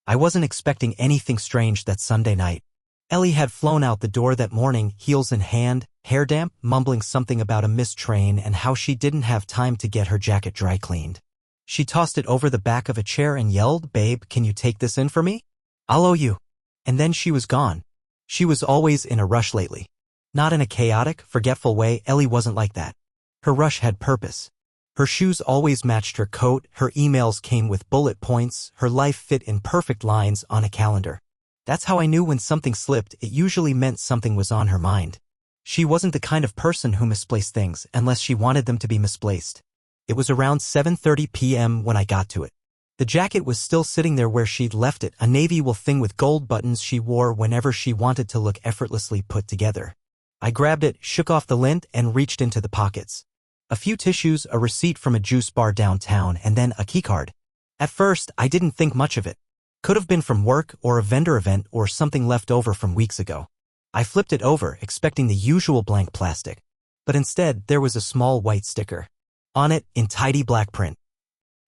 I wasn't expecting anything strange that Sunday night. Ellie had flown out the door that morning, heels in hand, hair damp, mumbling something about a missed train and how she didn't have time to get her jacket dry cleaned. She tossed it over the back of a chair and yelled, "Babe, can you take this in for me? I'll owe you." And then she was gone. She was always in a rush lately. Not in a chaotic, forgetful way. Ellie wasn't like that. Her rush had purpose. Her shoes always matched her coat, her emails came with bullet points, her life fit in perfect lines on a calendar. That's how I knew when something slipped. It usually meant something was on her mind. She wasn't the kind of person who misplaced things unless she wanted them to be misplaced. It was around 7:30 p.m. when I got to it. The jacket was still sitting there where she'd left it, a navy wool thing with gold buttons she wore whenever she wanted to look effortlessly put together. I grabbed it, shook off the lint, and reached into the pockets. A few tissues, a receipt from a juice bar downtown, and then a keycard. At first, I didn't think much of it. Could have been from work or a vendor event or something left over from weeks ago. I flipped it over, expecting the usual blank plastic. But instead, there was a small white sticker. On it, in tidy black print.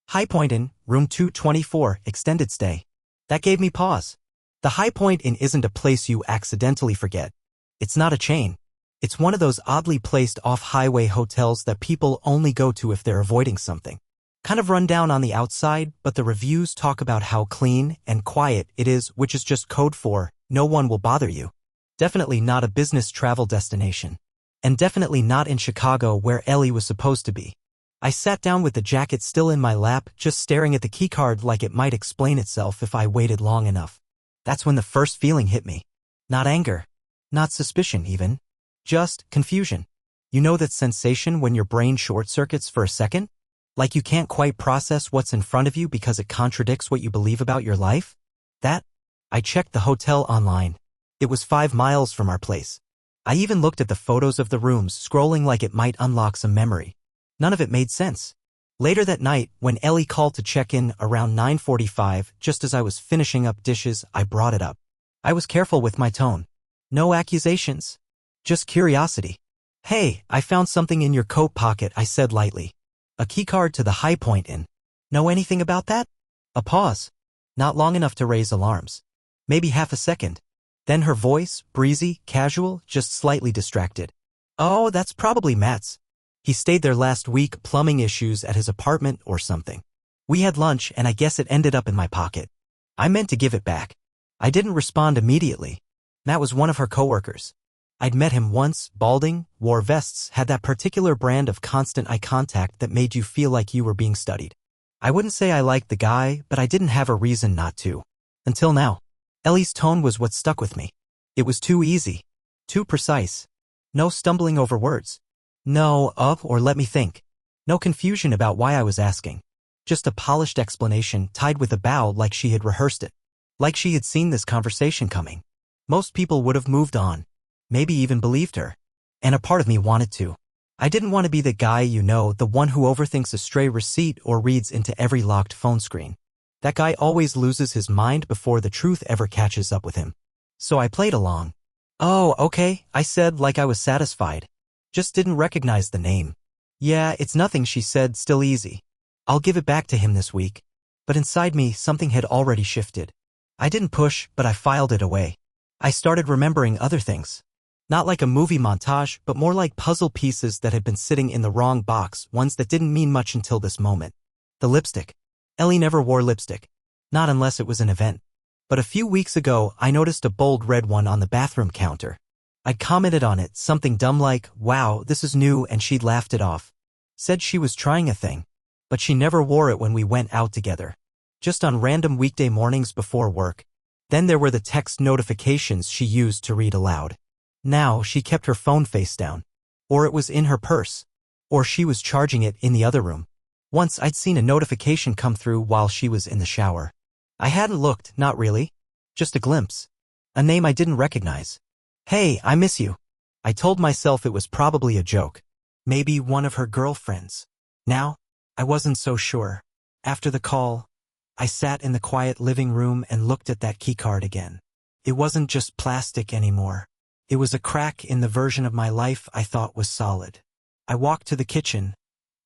High Point Inn, room 224, extended stay. That gave me pause. The High Point Inn isn't a place you accidentally forget. It's not a chain. It's one of those oddly placed off-highway hotels that people only go to if they're avoiding something. Kind of run down on the outside, but the reviews talk about how clean and quiet it is, which is just code for no one will bother you. Definitely not a business travel destination. And definitely not in Chicago where Ellie was supposed to be. I sat down with the jacket still in my lap, just staring at the keycard like it might explain itself if I waited long enough. That's when the first feeling hit me. Not anger. Not suspicion even. Just confusion. You know that sensation when your brain short-circuits for a second? Like you can't quite process what's in front of you because it contradicts what you believe about your life? That? I checked the hotel online. It was 5 miles from our place. I even looked at the photos of the rooms, scrolling like it might unlock some memory. None of it made sense. Later that night, when Ellie called to check in around 9:45, just as I was finishing up dishes, I brought it up. I was careful with my tone. No accusations. Just curiosity. "Hey, I found something in your coat pocket," I said lightly. "A keycard to the High Point Inn. Know anything about that?" A pause. Not long enough to raise alarms. Maybe half a second. Then her voice, breezy, casual, just slightly distracted. "Oh, that's probably Matt's. He stayed there last week, plumbing issues at his apartment or something. We had lunch and I guess it ended up in my pocket." I meant to give it back. I didn't respond immediately. Matt was one of her coworkers. I'd met him once, balding, wore vests, had that particular brand of constant eye contact that made you feel like you were being studied. I wouldn't say I liked the guy, but I didn't have a reason not to. Until now. Ellie's tone was what stuck with me. It was too easy. Too precise. No stumbling over words. No or let me think. No confusion about why I was asking. Just a polished explanation tied with a bow like she had rehearsed it. Like she had seen this conversation coming. Most people would have moved on. Maybe even believed her. And a part of me wanted to. I didn't want to be the guy the one who overthinks a stray receipt or reads into every locked phone screen. That guy always loses his mind before the truth ever catches up with him. So I played along. "Oh, okay," I said like I was satisfied. Just didn't recognize the name. "Yeah, it's nothing," she said, still easy. "I'll give it back to him this week." But inside me, something had already shifted. I didn't push, but I filed it away. I started remembering other things. Not like a movie montage, but more like puzzle pieces that had been sitting in the wrong box, ones that didn't mean much until this moment. The lipstick. Ellie never wore lipstick. Not unless it was an event. But a few weeks ago, I noticed a bold red one on the bathroom counter. I'd commented on it, something dumb like, "Wow, this is new," and she'd laughed it off. Said she was trying a thing. But she never wore it when we went out together. Just on random weekday mornings before work. Then there were the text notifications she used to read aloud. Now she kept her phone face down. Or it was in her purse. Or she was charging it in the other room. Once I'd seen a notification come through while she was in the shower. I hadn't looked, not really. Just a glimpse. A name I didn't recognize. "Hey, I miss you." I told myself it was probably a joke. Maybe one of her girlfriends. Now, I wasn't so sure. After the call, I sat in the quiet living room and looked at that keycard again. It wasn't just plastic anymore. It was a crack in the version of my life I thought was solid. I walked to the kitchen,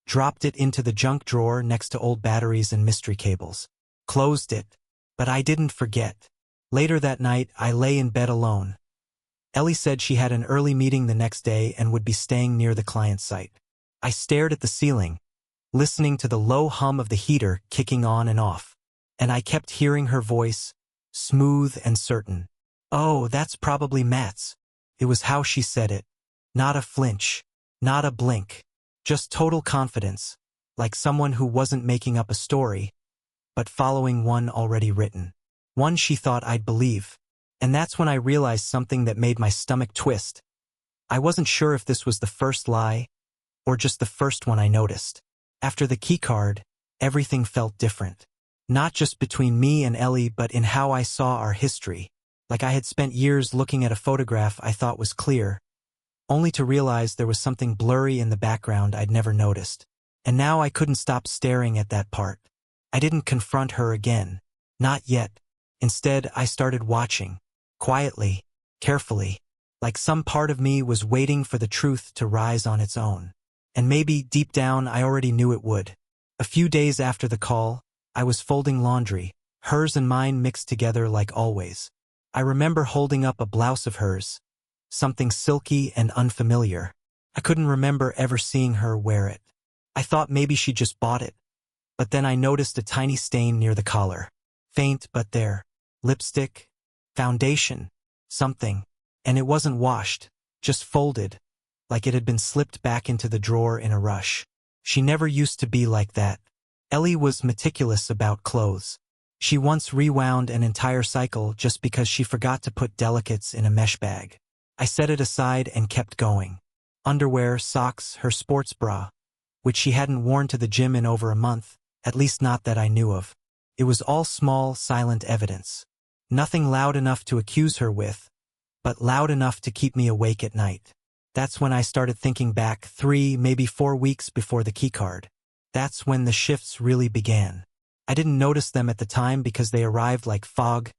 dropped it into the junk drawer next to old batteries and mystery cables, closed it, But I didn't forget. Later that night, I lay in bed alone. Ellie said she had an early meeting the next day and would be staying near the client site. I stared at the ceiling, listening to the low hum of the heater kicking on and off. And I kept hearing her voice, smooth and certain. "Oh, that's probably Matt's." It was how she said it. Not a flinch. Not a blink. Just total confidence, like someone who wasn't making up a story, but following one already written. One she thought I'd believe. And that's when I realized something that made my stomach twist. I wasn't sure if this was the first lie, or just the first one I noticed. After the keycard, everything felt different. Not just between me and Ellie, but in how I saw our history. Like I had spent years looking at a photograph I thought was clear, only to realize there was something blurry in the background I'd never noticed. And now I couldn't stop staring at that part. I didn't confront her again. Not yet. Instead, I started watching. Quietly, carefully, like some part of me was waiting for the truth to rise on its own. And maybe, deep down, I already knew it would. A few days after the call, I was folding laundry, hers and mine mixed together like always. I remember holding up a blouse of hers, something silky and unfamiliar. I couldn't remember ever seeing her wear it. I thought maybe she just bought it. But then I noticed a tiny stain near the collar. Faint, but there. Lipstick, foundation, something. And it wasn't washed, just folded, like it had been slipped back into the drawer in a rush. She never used to be like that. Ellie was meticulous about clothes. She once rewound an entire cycle just because she forgot to put delicates in a mesh bag. I set it aside and kept going. Underwear, socks, her sports bra, which she hadn't worn to the gym in over a month, at least not that I knew of. It was all small, silent evidence. Nothing loud enough to accuse her with, but loud enough to keep me awake at night. That's when I started thinking back 3, maybe 4 weeks before the keycard. That's when the shifts really began. I didn't notice them at the time because they arrived like fog,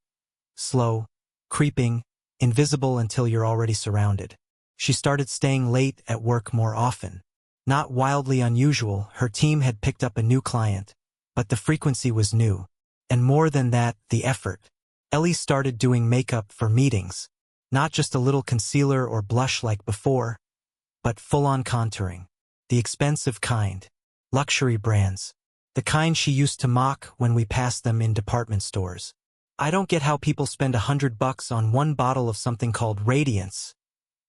slow, creeping, invisible until you're already surrounded. She started staying late at work more often. Not wildly unusual, her team had picked up a new client, but the frequency was new. And more than that, the effort. Ellie started doing makeup for meetings. Not just a little concealer or blush like before, but full-on contouring. The expensive kind. Luxury brands. The kind she used to mock when we passed them in department stores. "I don't get how people spend $100 on one bottle of something called Radiance,"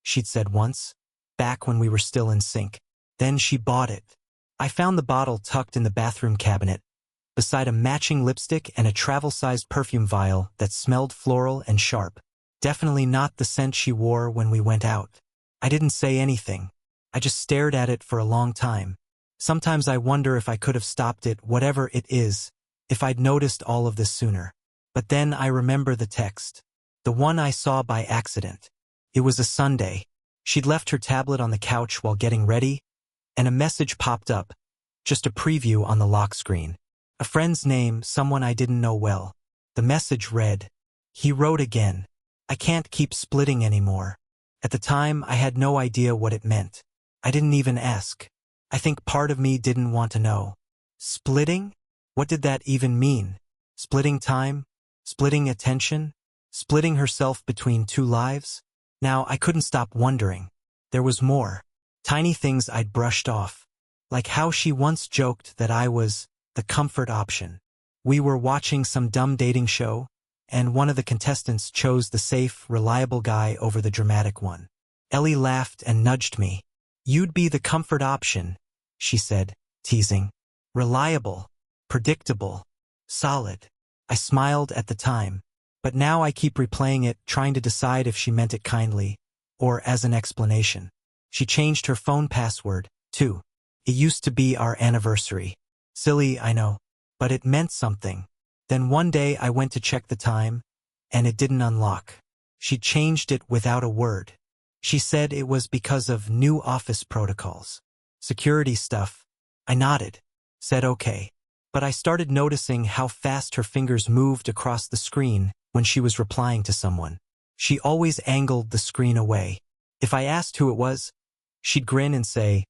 she'd said once, back when we were still in sync. Then she bought it. I found the bottle tucked in the bathroom cabinet, beside a matching lipstick and a travel-sized perfume vial that smelled floral and sharp. Definitely not the scent she wore when we went out. I didn't say anything. I just stared at it for a long time. Sometimes I wonder if I could have stopped it, whatever it is, if I'd noticed all of this sooner. But then I remember the text. The one I saw by accident. It was a Sunday. She'd left her tablet on the couch while getting ready, and a message popped up, just a preview on the lock screen. A friend's name, someone I didn't know well. The message read, "He wrote again. I can't keep splitting anymore." At the time, I had no idea what it meant. I didn't even ask. I think part of me didn't want to know. Splitting? What did that even mean? Splitting time? Splitting attention? Splitting herself between two lives? Now, I couldn't stop wondering. There was more. Tiny things I'd brushed off. Like how she once joked that I was the comfort option. We were watching some dumb dating show, and one of the contestants chose the safe, reliable guy over the dramatic one. Ellie laughed and nudged me. "You'd be the comfort option," she said, teasing. "Reliable, predictable, solid." I smiled at the time, but now I keep replaying it, trying to decide if she meant it kindly, or as an explanation. She changed her phone password, too. It used to be our anniversary. Silly, I know, but it meant something. Then one day I went to check the time, and it didn't unlock. She changed it without a word. She said it was because of new office protocols. Security stuff. I nodded, said okay. But I started noticing how fast her fingers moved across the screen when she was replying to someone. She always angled the screen away. If I asked who it was, she'd grin and say,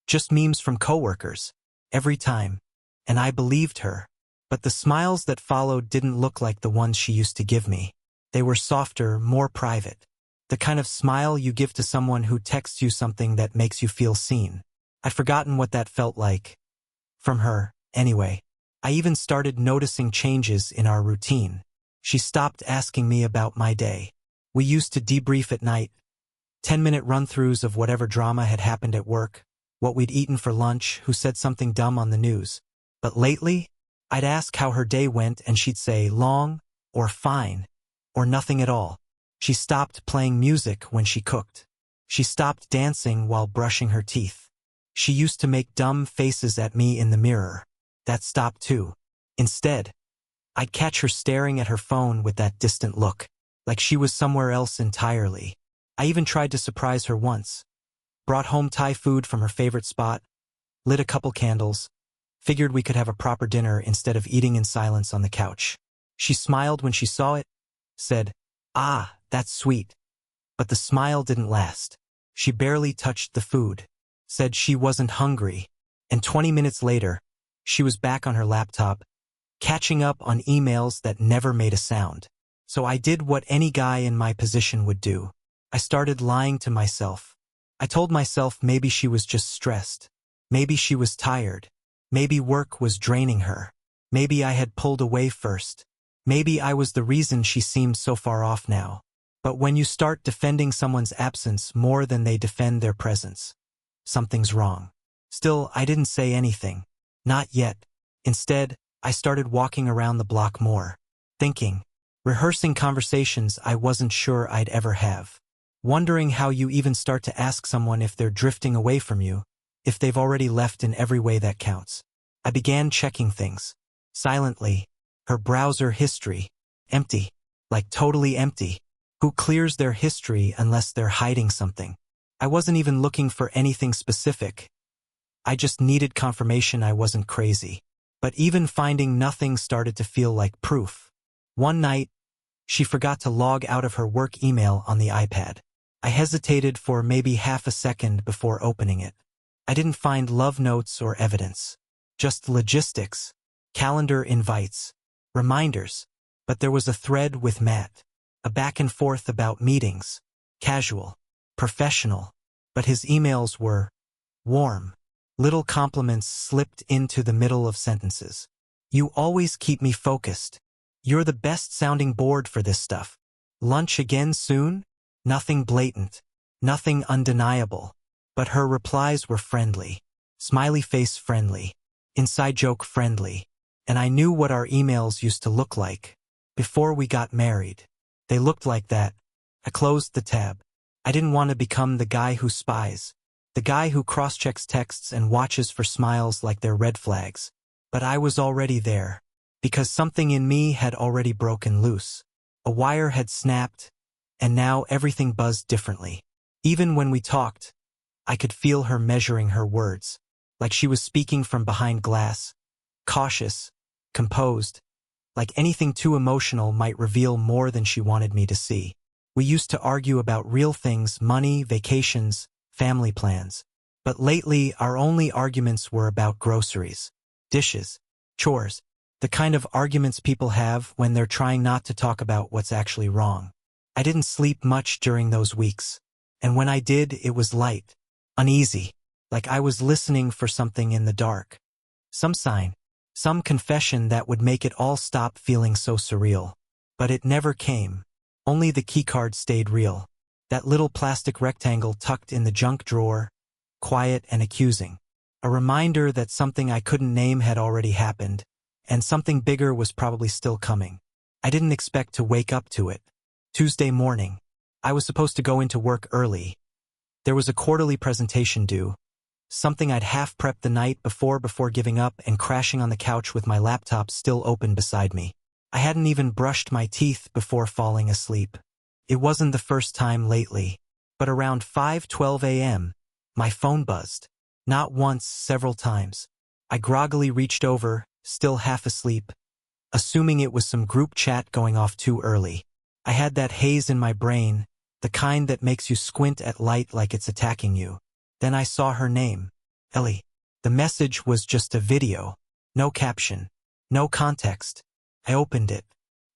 "Just memes from coworkers." Every time. And I believed her. But the smiles that followed didn't look like the ones she used to give me. They were softer, more private. The kind of smile you give to someone who texts you something that makes you feel seen. I'd forgotten what that felt like. From her, anyway. I even started noticing changes in our routine. She stopped asking me about my day. We used to debrief at night, 10-minute run-throughs of whatever drama had happened at work, what we'd eaten for lunch, who said something dumb on the news. But lately, I'd ask how her day went and she'd say long, or fine, or nothing at all. She stopped playing music when she cooked. She stopped dancing while brushing her teeth. She used to make dumb faces at me in the mirror. That stopped too. Instead, I'd catch her staring at her phone with that distant look, like she was somewhere else entirely. I even tried to surprise her once. Brought home Thai food from her favorite spot, lit a couple candles, figured we could have a proper dinner instead of eating in silence on the couch. She smiled when she saw it, said, "Ah, that's sweet." But the smile didn't last. She barely touched the food, said she wasn't hungry, and 20 minutes later, she was back on her laptop, catching up on emails that never made a sound. So I did what any guy in my position would do. I started lying to myself. I told myself maybe she was just stressed. Maybe she was tired. Maybe work was draining her. Maybe I had pulled away first. Maybe I was the reason she seemed so far off now. But when you start defending someone's absence more than they defend their presence, something's wrong. Still, I didn't say anything. Not yet. Instead, I started walking around the block more, thinking, rehearsing conversations I wasn't sure I'd ever have. Wondering how you even start to ask someone if they're drifting away from you, if they've already left in every way that counts. I began checking things. Silently. Her browser history. Empty. Like totally empty. Who clears their history unless they're hiding something? I wasn't even looking for anything specific. I just needed confirmation I wasn't crazy. But even finding nothing started to feel like proof. One night, she forgot to log out of her work email on the iPad. I hesitated for maybe half a second before opening it. I didn't find love notes or evidence. Just logistics, calendar invites, reminders. But there was a thread with Matt. A back and forth about meetings. Casual. Professional. But his emails were warm. Little compliments slipped into the middle of sentences. You always keep me focused. You're the best sounding board for this stuff. Lunch again soon? Nothing blatant. Nothing undeniable. But her replies were friendly. Smiley face friendly. Inside joke friendly. And I knew what our emails used to look like. Before we got married. They looked like that. I closed the tab. I didn't want to become the guy who spies. The guy who cross-checks texts and watches for smiles like they're red flags. But I was already there. Because something in me had already broken loose. A wire had snapped, and now everything buzzed differently. Even when we talked, I could feel her measuring her words, like she was speaking from behind glass, cautious, composed, like anything too emotional might reveal more than she wanted me to see. We used to argue about real things, money, vacations, family plans. But lately, our only arguments were about groceries, dishes, chores, the kind of arguments people have when they're trying not to talk about what's actually wrong. I didn't sleep much during those weeks. And when I did, it was light, uneasy, like I was listening for something in the dark. Some sign, some confession that would make it all stop feeling so surreal. But it never came. Only the keycard stayed real. That little plastic rectangle tucked in the junk drawer, quiet and accusing. A reminder that something I couldn't name had already happened, and something bigger was probably still coming. I didn't expect to wake up to it. Tuesday morning. I was supposed to go into work early. There was a quarterly presentation due, something I'd half prepped the night before giving up and crashing on the couch with my laptop still open beside me. I hadn't even brushed my teeth before falling asleep. It wasn't the first time lately, but around 5:12 a.m., my phone buzzed. Not once, several times. I groggily reached over, still half asleep, assuming it was some group chat going off too early. I had that haze in my brain, the kind that makes you squint at light like it's attacking you. Then I saw her name, Ellie. The message was just a video, no caption. No context. I opened it.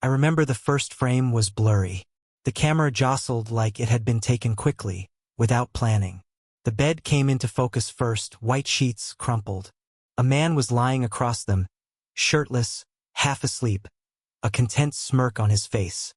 I remember the first frame was blurry. The camera jostled like it had been taken quickly, without planning. The bed came into focus first, white sheets crumpled. A man was lying across them, shirtless, half asleep, a content smirk on his face.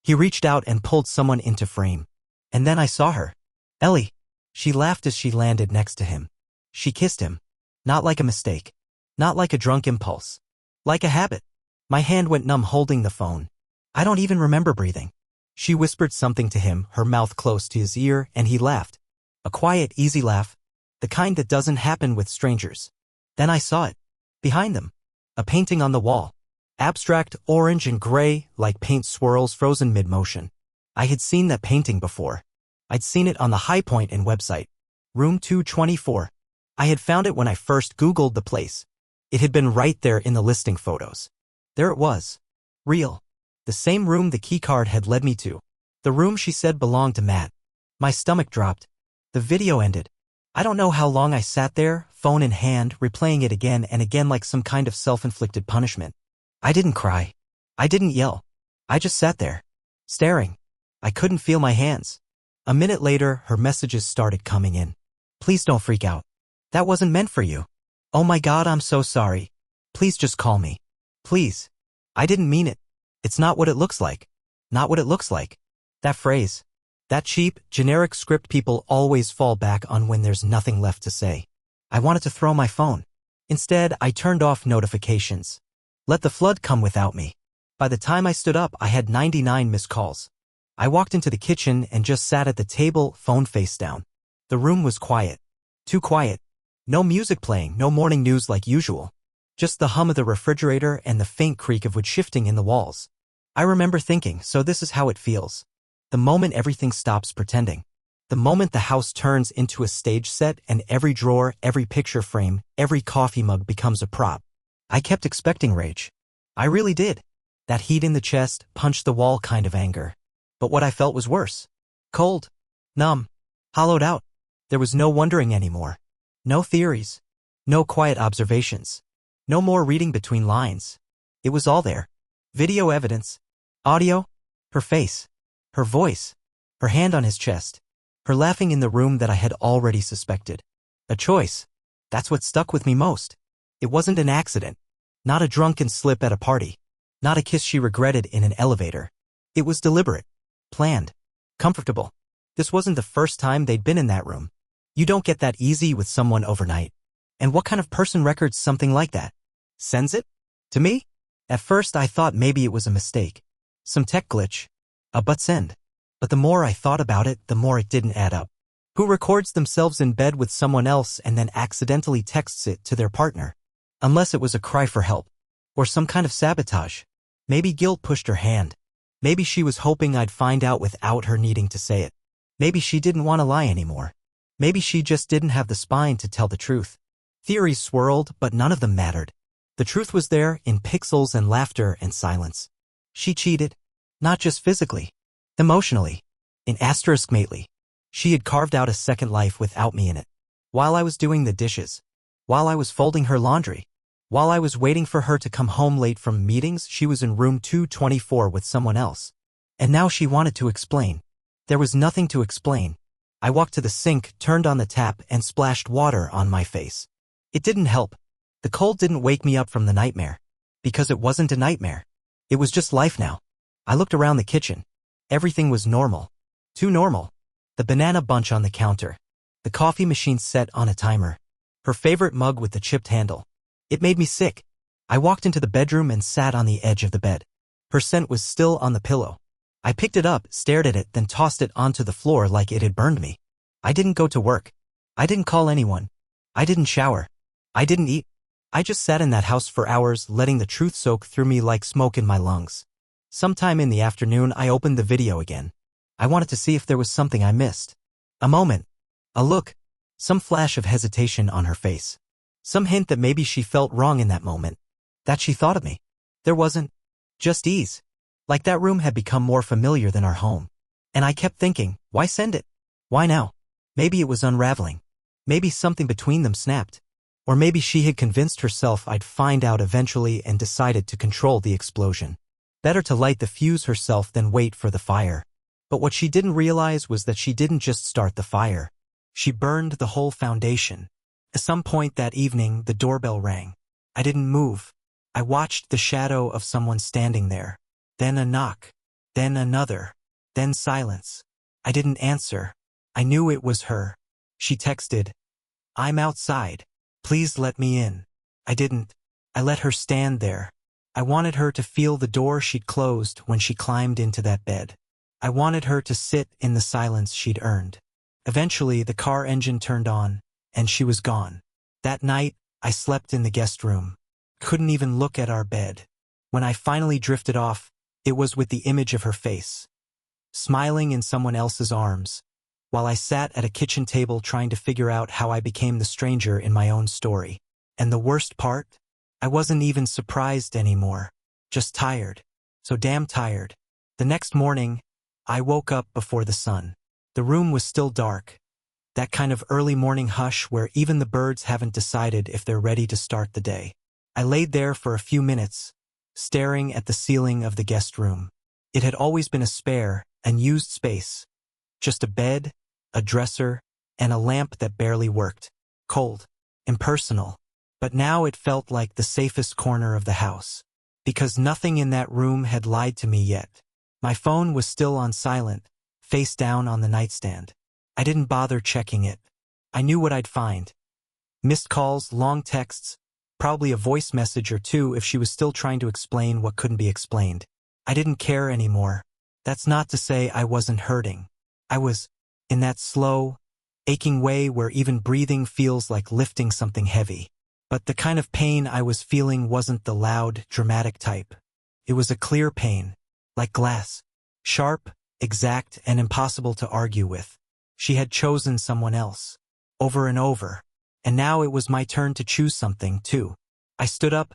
He reached out and pulled someone into frame. And then I saw her. Ellie. She laughed as she landed next to him. She kissed him. Not like a mistake. Not like a drunk impulse. Like a habit. My hand went numb holding the phone. I don't even remember breathing. She whispered something to him, her mouth close to his ear, and he laughed. A quiet, easy laugh. The kind that doesn't happen with strangers. Then I saw it. Behind them. A painting on the wall. Abstract, orange and gray, like paint swirls frozen mid-motion. I had seen that painting before. I'd seen it on the High Point Inn website. Room 224. I had found it when I first Googled the place. It had been right there in the listing photos. There it was. Real. The same room the keycard had led me to. The room she said belonged to Matt. My stomach dropped. The video ended. I don't know how long I sat there, phone in hand, replaying it again and again like some kind of self-inflicted punishment. I didn't cry. I didn't yell. I just sat there. Staring. I couldn't feel my hands. A minute later, her messages started coming in. Please don't freak out. That wasn't meant for you. Oh my God, I'm so sorry. Please just call me. Please. I didn't mean it. It's not what it looks like. Not what it looks like. That phrase. That cheap, generic script people always fall back on when there's nothing left to say. I wanted to throw my phone. Instead, I turned off notifications. Let the flood come without me. By the time I stood up, I had 99 missed calls. I walked into the kitchen and just sat at the table, phone face down. The room was quiet. Too quiet. No music playing, no morning news like usual. Just the hum of the refrigerator and the faint creak of wood shifting in the walls. I remember thinking, so this is how it feels. The moment everything stops pretending. The moment the house turns into a stage set and every drawer, every picture frame, every coffee mug becomes a prop. I kept expecting rage. I really did. That heat in the chest, punch the wall kind of anger. But what I felt was worse. Cold. Numb. Hollowed out. There was no wondering anymore. No theories. No quiet observations. No more reading between lines. It was all there. Video evidence. Audio. Her face. Her voice. Her hand on his chest. Her laughing in the room that I had already suspected. A choice. That's what stuck with me most. It wasn't an accident. Not a drunken slip at a party. Not a kiss she regretted in an elevator. It was deliberate. Planned. Comfortable. This wasn't the first time they'd been in that room. You don't get that easy with someone overnight. And what kind of person records something like that? Sends it? To me? At first I thought maybe it was a mistake. Some tech glitch. A but send. But the more I thought about it, the more it didn't add up. Who records themselves in bed with someone else and then accidentally texts it to their partner? Unless it was a cry for help. Or some kind of sabotage. Maybe guilt pushed her hand. Maybe she was hoping I'd find out without her needing to say it. Maybe she didn't want to lie anymore. Maybe she just didn't have the spine to tell the truth. Theories swirled, but none of them mattered. The truth was there in pixels and laughter and silence. She cheated. Not just physically. Emotionally. In asterisk mately. She had carved out a second life without me in it. While I was doing the dishes. While I was folding her laundry. While I was waiting for her to come home late from meetings, she was in room 224 with someone else. And now she wanted to explain. There was nothing to explain. I walked to the sink, turned on the tap, and splashed water on my face. It didn't help. The cold didn't wake me up from the nightmare. Because it wasn't a nightmare. It was just life now. I looked around the kitchen. Everything was normal. Too normal. The banana bunch on the counter. The coffee machine set on a timer. Her favorite mug with the chipped handle. It made me sick. I walked into the bedroom and sat on the edge of the bed. Her scent was still on the pillow. I picked it up, stared at it, then tossed it onto the floor like it had burned me. I didn't go to work. I didn't call anyone. I didn't shower. I didn't eat. I just sat in that house for hours, letting the truth soak through me like smoke in my lungs. Sometime in the afternoon, I opened the video again. I wanted to see if there was something I missed. A moment. A look. Some flash of hesitation on her face. Some hint that maybe she felt wrong in that moment. That she thought of me. There wasn't. Just ease. Like that room had become more familiar than our home. And I kept thinking, why send it? Why now? Maybe it was unraveling. Maybe something between them snapped. Or maybe she had convinced herself I'd find out eventually and decided to control the explosion. Better to light the fuse herself than wait for the fire. But what she didn't realize was that she didn't just start the fire. She burned the whole foundation. At some point that evening, the doorbell rang. I didn't move. I watched the shadow of someone standing there. Then a knock. Then another. Then silence. I didn't answer. I knew it was her. She texted, "I'm outside. Please let me in." I didn't. I let her stand there. I wanted her to feel the door she'd closed when she climbed into that bed. I wanted her to sit in the silence she'd earned. Eventually, the car engine turned on, and she was gone. That night, I slept in the guest room. Couldn't even look at our bed. When I finally drifted off, it was with the image of her face, smiling in someone else's arms, while I sat at a kitchen table trying to figure out how I became the stranger in my own story. And the worst part? I wasn't even surprised anymore. Just tired. So damn tired. The next morning, I woke up before the sun. The room was still dark. That kind of early morning hush where even the birds haven't decided if they're ready to start the day. I laid there for a few minutes, staring at the ceiling of the guest room. It had always been a spare, unused space. Just a bed, a dresser, and a lamp that barely worked. Cold. Impersonal. But now it felt like the safest corner of the house. Because nothing in that room had lied to me yet. My phone was still on silent, face down on the nightstand. I didn't bother checking it. I knew what I'd find. Missed calls, long texts, probably a voice message or two if she was still trying to explain what couldn't be explained. I didn't care anymore. That's not to say I wasn't hurting. I was in that slow, aching way where even breathing feels like lifting something heavy. But the kind of pain I was feeling wasn't the loud, dramatic type. It was a clear pain, like glass. Sharp, exact, and impossible to argue with. She had chosen someone else. Over and over. And now it was my turn to choose something, too. I stood up,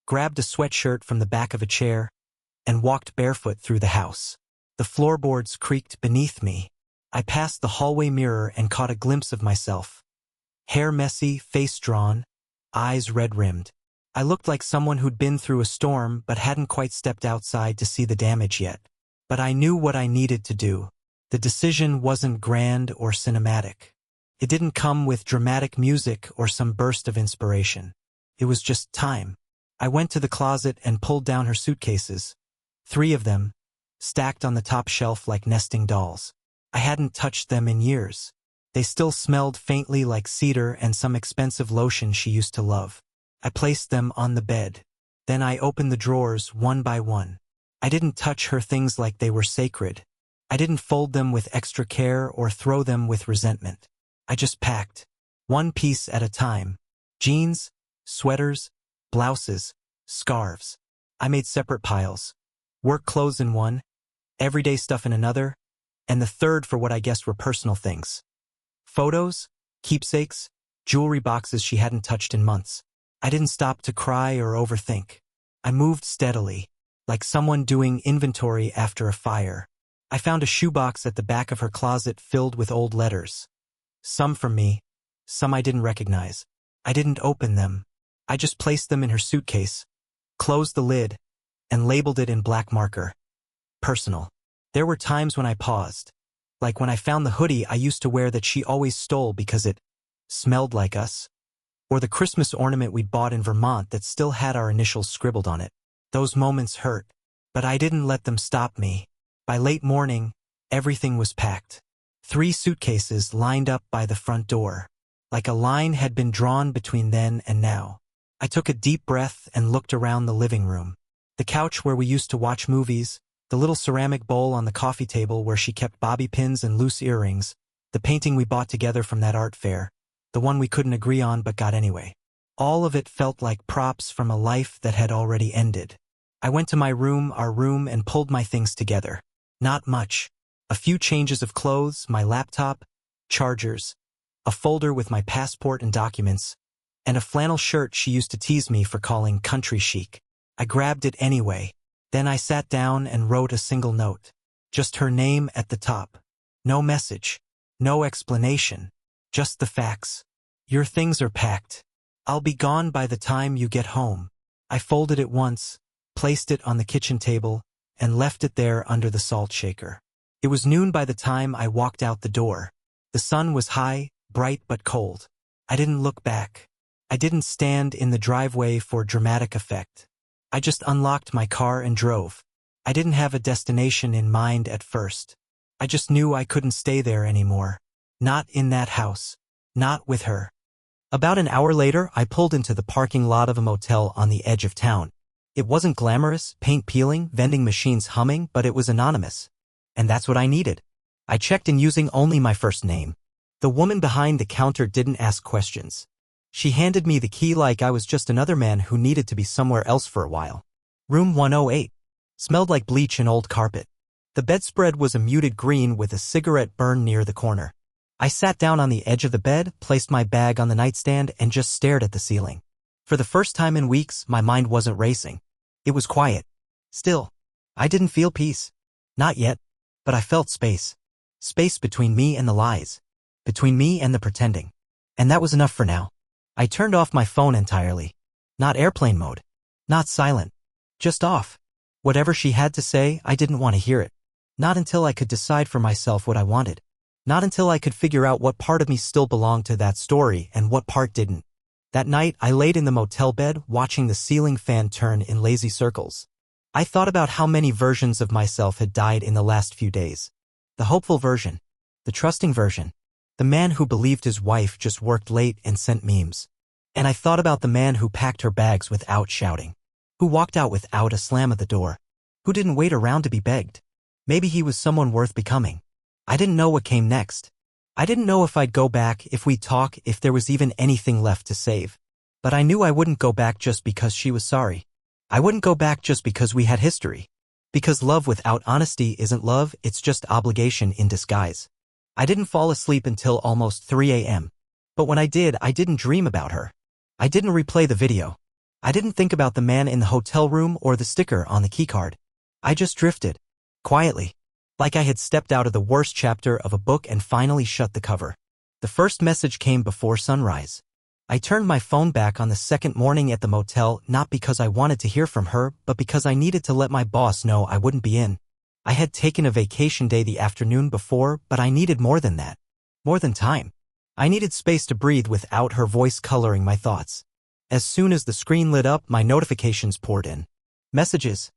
grabbed a sweatshirt from the back of a chair, and walked barefoot through the house. The floorboards creaked beneath me. I passed the hallway mirror and caught a glimpse of myself. Hair messy, face drawn, eyes red-rimmed. I looked like someone who'd been through a storm but hadn't quite stepped outside to see the damage yet. But I knew what I needed to do. The decision wasn't grand or cinematic. It didn't come with dramatic music or some burst of inspiration. It was just time. I went to the closet and pulled down her suitcases. 3 of them, stacked on the top shelf like nesting dolls. I hadn't touched them in years. They still smelled faintly like cedar and some expensive lotion she used to love. I placed them on the bed. Then I opened the drawers one by one. I didn't touch her things like they were sacred. I didn't fold them with extra care or throw them with resentment. I just packed, one piece at a time. Jeans, sweaters, blouses, scarves. I made separate piles. Work clothes in one, everyday stuff in another, and the third for what I guessed were personal things. Photos, keepsakes, jewelry boxes she hadn't touched in months. I didn't stop to cry or overthink. I moved steadily, like someone doing inventory after a fire. I found a shoebox at the back of her closet filled with old letters. Some from me, some I didn't recognize. I didn't open them. I just placed them in her suitcase, closed the lid, and labeled it in black marker. Personal. There were times when I paused. Like when I found the hoodie I used to wear that she always stole because it smelled like us. Or the Christmas ornament we'd bought in Vermont that still had our initials scribbled on it. Those moments hurt. But I didn't let them stop me. By late morning, everything was packed. 3 suitcases lined up by the front door. Like a line had been drawn between then and now. I took a deep breath and looked around the living room. The couch where we used to watch movies, the little ceramic bowl on the coffee table where she kept bobby pins and loose earrings, the painting we bought together from that art fair, the one we couldn't agree on but got anyway. All of it felt like props from a life that had already ended. I went to our room, and pulled my things together. Not much. A few changes of clothes, my laptop, chargers, a folder with my passport and documents, and a flannel shirt she used to tease me for calling country chic. I grabbed it anyway. Then I sat down and wrote a single note. Just her name at the top. No message. No explanation. Just the facts. Your things are packed. I'll be gone by the time you get home. I folded it once, placed it on the kitchen table, and left it there under the salt shaker. It was noon by the time I walked out the door. The sun was high, bright but cold. I didn't look back. I didn't stand in the driveway for dramatic effect. I just unlocked my car and drove. I didn't have a destination in mind at first. I just knew I couldn't stay there anymore. Not in that house. Not with her. About an hour later, I pulled into the parking lot of a motel on the edge of town. It wasn't glamorous, paint peeling, vending machines humming, but it was anonymous. And that's what I needed. I checked in using only my first name. The woman behind the counter didn't ask questions. She handed me the key like I was just another man who needed to be somewhere else for a while. Room 108. Smelled like bleach and old carpet. The bedspread was a muted green with a cigarette burn near the corner. I sat down on the edge of the bed, placed my bag on the nightstand, and just stared at the ceiling. For the first time in weeks, my mind wasn't racing. It was quiet. Still. I didn't feel peace. Not yet. But I felt space. Space between me and the lies. Between me and the pretending. And that was enough for now. I turned off my phone entirely. Not airplane mode. Not silent. Just off. Whatever she had to say, I didn't want to hear it. Not until I could decide for myself what I wanted. Not until I could figure out what part of me still belonged to that story and what part didn't. That night, I laid in the motel bed, watching the ceiling fan turn in lazy circles. I thought about how many versions of myself had died in the last few days. The hopeful version. The trusting version. The man who believed his wife just worked late and sent memes. And I thought about the man who packed her bags without shouting. Who walked out without a slam at the door. Who didn't wait around to be begged. Maybe he was someone worth becoming. I didn't know what came next. I didn't know if I'd go back, if we'd talk, if there was even anything left to save. But I knew I wouldn't go back just because she was sorry. I wouldn't go back just because we had history. Because love without honesty isn't love, it's just obligation in disguise. I didn't fall asleep until almost 3 a.m. But when I did, I didn't dream about her. I didn't replay the video. I didn't think about the man in the hotel room or the sticker on the keycard. I just drifted. Quietly. Like I had stepped out of the worst chapter of a book and finally shut the cover. The first message came before sunrise. I turned my phone back on the second morning at the motel, not because I wanted to hear from her, but because I needed to let my boss know I wouldn't be in. I had taken a vacation day the afternoon before, but I needed more than that. More than time. I needed space to breathe without her voice coloring my thoughts. As soon as the screen lit up, my notifications poured in. Messages.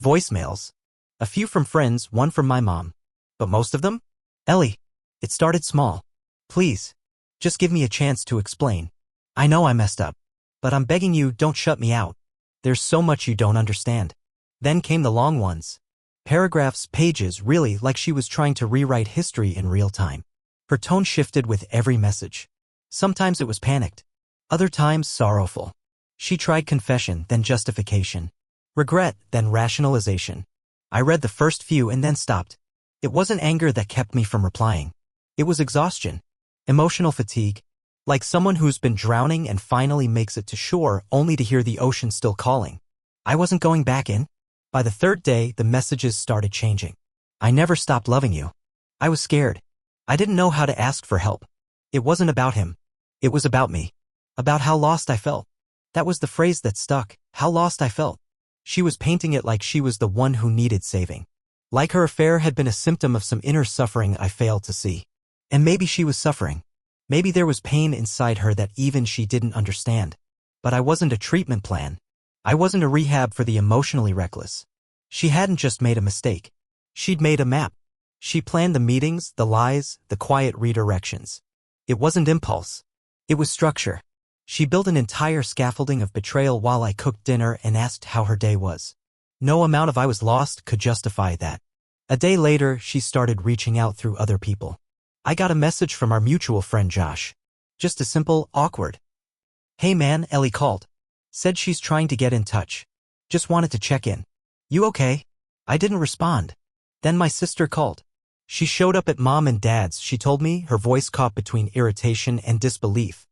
Voicemails. A few from friends, one from my mom. But most of them? Ellie. It started small. Please. Just give me a chance to explain. I know I messed up. But I'm begging you, don't shut me out. There's so much you don't understand. Then came the long ones. Paragraphs, pages, really, like she was trying to rewrite history in real time. Her tone shifted with every message. Sometimes it was panicked. Other times sorrowful. She tried confession, then justification. Regret, then rationalization. I read the first few and then stopped. It wasn't anger that kept me from replying. It was exhaustion. Emotional fatigue. Like someone who's been drowning and finally makes it to shore only to hear the ocean still calling. I wasn't going back in. By the third day, the messages started changing. I never stopped loving you. I was scared. I didn't know how to ask for help. It wasn't about him. It was about me. About how lost I felt. That was the phrase that stuck, how lost I felt. She was painting it like she was the one who needed saving. Like her affair had been a symptom of some inner suffering I failed to see. And maybe she was suffering. Maybe there was pain inside her that even she didn't understand. But I wasn't a treatment plan. I wasn't a rehab for the emotionally reckless. She hadn't just made a mistake. She'd made a map. She planned the meetings, the lies, the quiet redirections. It wasn't impulse. It was structure. She built an entire scaffolding of betrayal while I cooked dinner and asked how her day was. No amount of I was lost could justify that. A day later, she started reaching out through other people. I got a message from our mutual friend Josh. Just a simple, awkward. Hey man, Ellie called. Said she's trying to get in touch. Just wanted to check in. You okay? I didn't respond. Then my sister called. She showed up at mom and dad's, she told me, her voice caught between irritation and disbelief.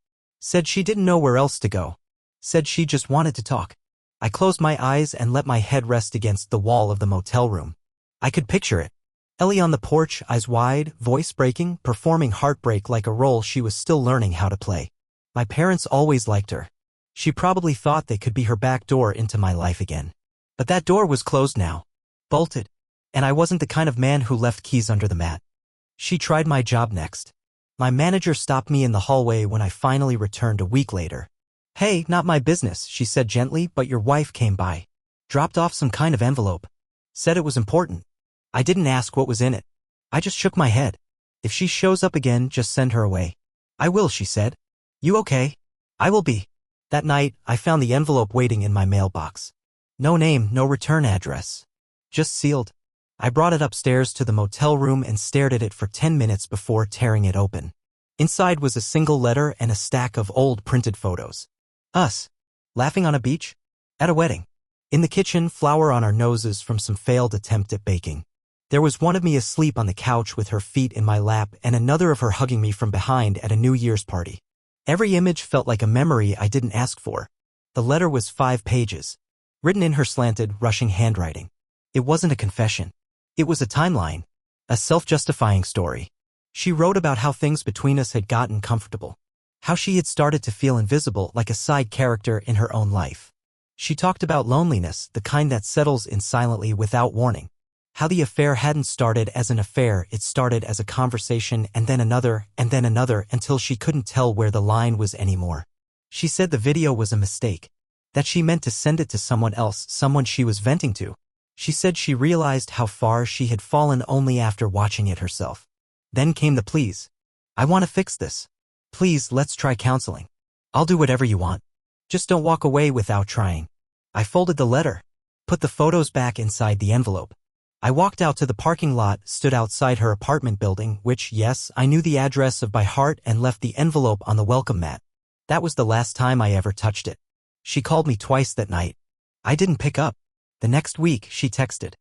Said she didn't know where else to go. Said she just wanted to talk. I closed my eyes and let my head rest against the wall of the motel room. I could picture it. Ellie on the porch, eyes wide, voice breaking, performing heartbreak like a role she was still learning how to play. My parents always liked her. She probably thought they could be her back door into my life again. But that door was closed now. Bolted. And I wasn't the kind of man who left keys under the mat. She tried my job next. My manager stopped me in the hallway when I finally returned a week later. "Hey, not my business," she said gently, "but your wife came by. Dropped off some kind of envelope. Said it was important." I didn't ask what was in it. I just shook my head. "If she shows up again, just send her away." "I will," she said. "You okay?" "I will be." That night, I found the envelope waiting in my mailbox. No name, no return address. Just sealed. I brought it upstairs to the motel room and stared at it for 10 minutes before tearing it open. Inside was a single letter and a stack of old printed photos. Us. Laughing on a beach? At a wedding. In the kitchen, flour on our noses from some failed attempt at baking. There was one of me asleep on the couch with her feet in my lap and another of her hugging me from behind at a New Year's party. Every image felt like a memory I didn't ask for. The letter was 5 pages. Written in her slanted, rushing handwriting. It wasn't a confession. It was a timeline. A self-justifying story. She wrote about how things between us had gotten comfortable. How she had started to feel invisible like a side character in her own life. She talked about loneliness, the kind that settles in silently without warning. How the affair hadn't started as an affair, it started as a conversation and then another until she couldn't tell where the line was anymore. She said the video was a mistake. That she meant to send it to someone else, someone she was venting to. She said she realized how far she had fallen only after watching it herself. Then came the pleas. "I want to fix this. Please, let's try counseling. I'll do whatever you want. Just don't walk away without trying." I folded the letter. Put the photos back inside the envelope. I walked out to the parking lot, stood outside her apartment building, which, yes, I knew the address of by heart, and left the envelope on the welcome mat. That was the last time I ever touched it. She called me twice that night. I didn't pick up. The next week, she texted.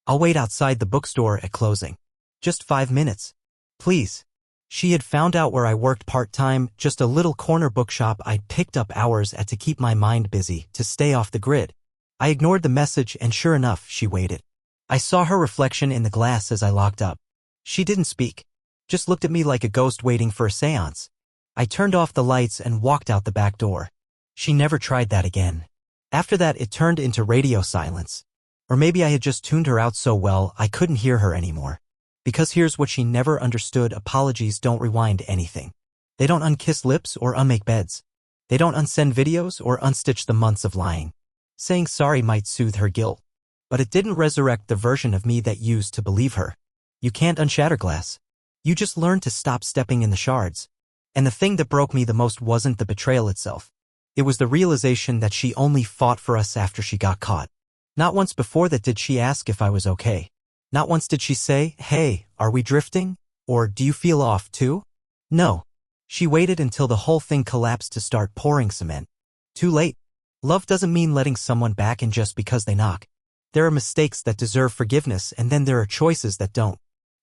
"I'll wait outside the bookstore at closing. Just 5 minutes. Please." She had found out where I worked part-time, just a little corner bookshop I'd picked up hours at to keep my mind busy, to stay off the grid. I ignored the message and sure enough, she waited. I saw her reflection in the glass as I locked up. She didn't speak. Just looked at me like a ghost waiting for a seance. I turned off the lights and walked out the back door. She never tried that again. After that, it turned into radio silence. Or maybe I had just tuned her out so well I couldn't hear her anymore. Because here's what she never understood: apologies don't rewind anything. They don't unkiss lips or unmake beds. They don't unsend videos or unstitch the months of lying. Saying sorry might soothe her guilt. But it didn't resurrect the version of me that used to believe her. You can't unshatter glass. You just learn to stop stepping in the shards. And the thing that broke me the most wasn't the betrayal itself. It was the realization that she only fought for us after she got caught. Not once before that did she ask if I was okay. Not once did she say, "Hey, are we drifting?" Or, "Do you feel off too?" No. She waited until the whole thing collapsed to start pouring cement. Too late. Love doesn't mean letting someone back in just because they knock. There are mistakes that deserve forgiveness, and then there are choices that don't.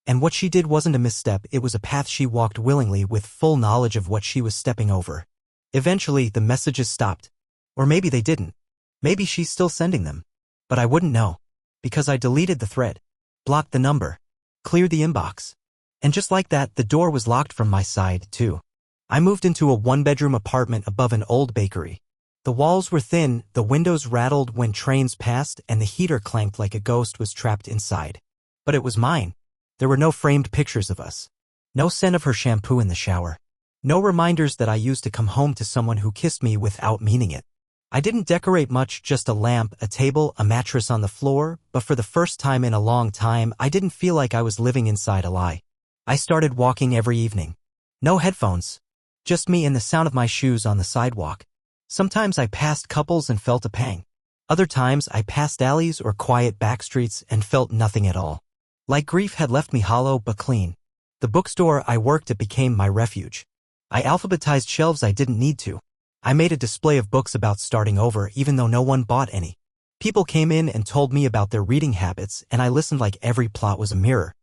And what she did wasn't a misstep, it was a path she walked willingly with full knowledge of what she was stepping over. Eventually, the messages stopped. Or maybe they didn't. Maybe she's still sending them. But I wouldn't know. Because I deleted the thread. Blocked the number. Cleared the inbox. And just like that, the door was locked from my side, too. I moved into a 1-bedroom apartment above an old bakery. The walls were thin, the windows rattled when trains passed, and the heater clanked like a ghost was trapped inside. But it was mine. There were no framed pictures of us. No scent of her shampoo in the shower. No reminders that I used to come home to someone who kissed me without meaning it. I didn't decorate much, just a lamp, a table, a mattress on the floor, but for the first time in a long time, I didn't feel like I was living inside a lie. I started walking every evening. No headphones. Just me and the sound of my shoes on the sidewalk. Sometimes I passed couples and felt a pang. Other times I passed alleys or quiet back streets and felt nothing at all. Like grief had left me hollow but clean. The bookstore I worked at became my refuge. I alphabetized shelves I didn't need to. I made a display of books about starting over even though no one bought any. People came in and told me about their reading habits, and I listened like every plot was a mirror.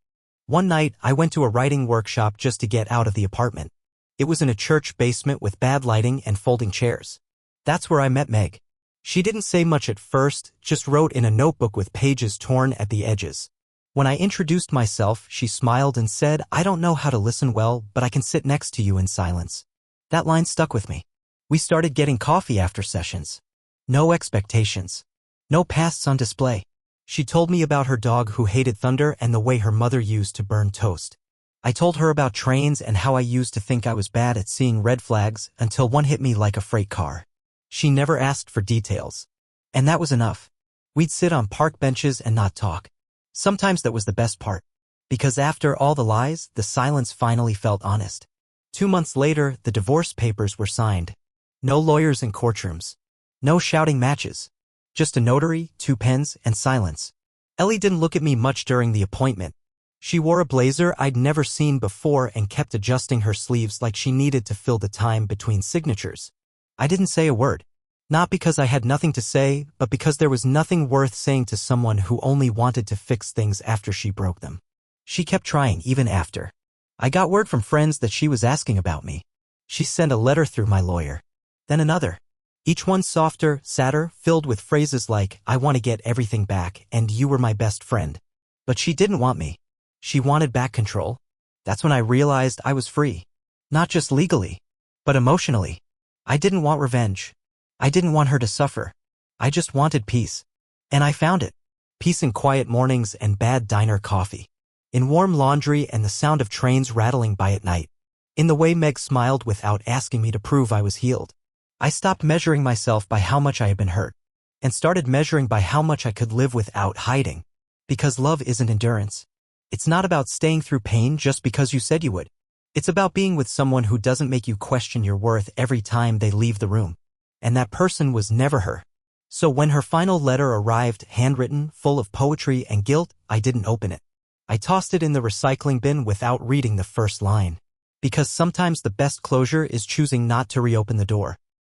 One night, I went to a writing workshop just to get out of the apartment. It was in a church basement with bad lighting and folding chairs. That's where I met Meg. She didn't say much at first, just wrote in a notebook with pages torn at the edges. When I introduced myself, she smiled and said, "I don't know how to listen well, but I can sit next to you in silence." That line stuck with me. We started getting coffee after sessions. No expectations. No pasts on display. She told me about her dog who hated thunder and the way her mother used to burn toast. I told her about trains and how I used to think I was bad at seeing red flags until one hit me like a freight car. She never asked for details. And that was enough. We'd sit on park benches and not talk. Sometimes that was the best part. Because after all the lies, the silence finally felt honest. 2 months later, the divorce papers were signed. No lawyers in courtrooms. No shouting matches. Just a notary, 2 pens, and silence. Ellie didn't look at me much during the appointment. She wore a blazer I'd never seen before and kept adjusting her sleeves like she needed to fill the time between signatures. I didn't say a word. Not because I had nothing to say, but because there was nothing worth saying to someone who only wanted to fix things after she broke them. She kept trying even after. I got word from friends that she was asking about me. She sent a letter through my lawyer. Then another. Each one softer, sadder, filled with phrases like, I want to get everything back, and you were my best friend. But she didn't want me. She wanted back control. That's when I realized I was free. Not just legally, but emotionally. I didn't want revenge. I didn't want her to suffer. I just wanted peace. And I found it. Peace in quiet mornings and bad diner coffee. In warm laundry and the sound of trains rattling by at night. In the way Meg smiled without asking me to prove I was healed. I stopped measuring myself by how much I had been hurt, and started measuring by how much I could live without hiding. Because love isn't endurance. It's not about staying through pain just because you said you would. It's about being with someone who doesn't make you question your worth every time they leave the room. And that person was never her. So when her final letter arrived, handwritten, full of poetry and guilt, I didn't open it. I tossed it in the recycling bin without reading the first line. Because sometimes the best closure is choosing not to reopen the door.